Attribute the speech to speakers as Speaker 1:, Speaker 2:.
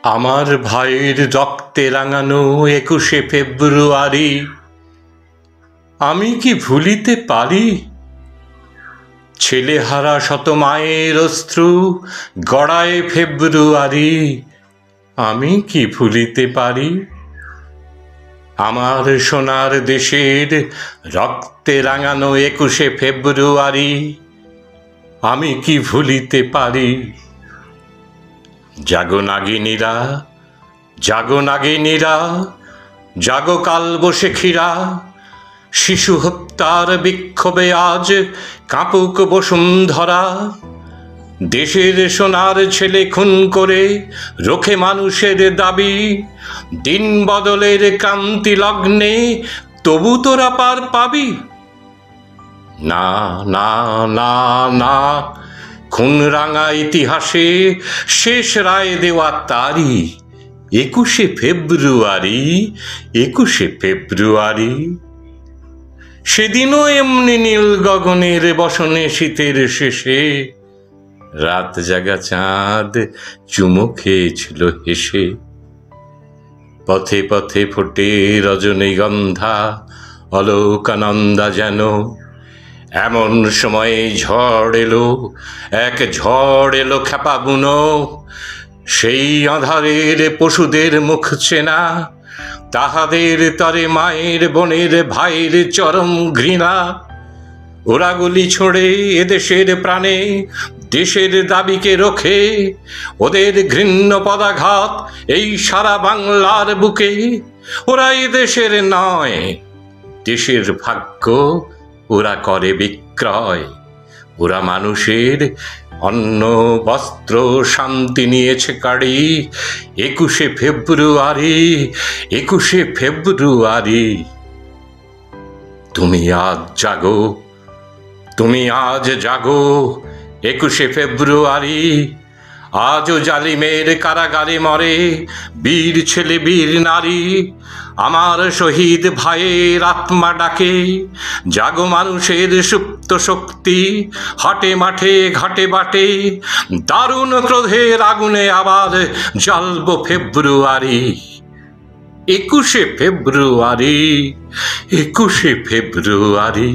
Speaker 1: আমার ভাইয়ের রক্তে রাঙানো ২১শে ফেব্রুয়ারি আমি কি ভুলিতে পারি? ছেলেহারা শত মায়ের অশ্রু গড়ায় ফেব্রুয়ারি আমি কি ভুলিতে পারি? আমার সোনার দেশের রক্তে রাঙানো ২১শে ফেব্রুয়ারি আমি কি ভুলিতে পারি? জাগো নাগিনীরা, জাগো নাগিনীরা, জাগো কালবৈশাখীরা, শিশু হত্যার বিক্ষোভে আজ কাঁপুক বসুন্ধরা। দেশের সোনার ছেলে খুন করে রোখে মানুষের দাবি, দিন বদলের ক্রান্তি লগ্নে তবু তোরা পার পাবি? না না না না, খুন রাঙা ইতিহাসে শেষ রায় দেওয়া তারি ২১শে ফেব্রুয়ারি, ২১শে ফেব্রুয়ারি। সেদিনও এমনি নীল গগনের বসনে শীতের শেষে রাত জাগা চাঁদ চুমু খেয়েছিল হেসে। পথে পথে ফোটে রজনীগন্ধা, অলোকানন্দা যেন। এমন সময়ে ঝড় এলো, এক ঝড় এলো খেপা বুনো। সেই আঁধারের পশুদের মুখ চেনা, তাহাদের তরে মায়ের বোনের ভাইয়ের চরম ঘৃণা। ওরা গুলি ছোড়ে এদেশের প্রাণে, দেশের দাবিকে রোখে। ওদের ঘৃণ্য পদাঘাত এই সারা বাংলার বুকে। ওরা এদেশের নয়, দেশের ভাগ্য ওরা করে বিক্রয়। ওরা মানুষের অন্ন বস্ত্র শান্তি নিয়েছে কাড়ি ২১শে ফেব্রুয়ারি, ২১শে ফেব্রুয়ারি। তুমি আজ জাগো, তুমি আজ জাগো ২১শে ফেব্রুয়ারি। আজও জালিমের কারাগারে মরে বীর ছেলে বীর নারী। আমার শহীদ ভাইয়ের আত্মা ডাকে, জাগো মানুষের সুপ্ত শক্তি। হাটে মাঠে ঘাটে বাটে দারুণ ক্রোধের আগুনে আবার জ্বালবো ফেব্রুয়ারি। ২১শে ফেব্রুয়ারি, ২১শে ফেব্রুয়ারি।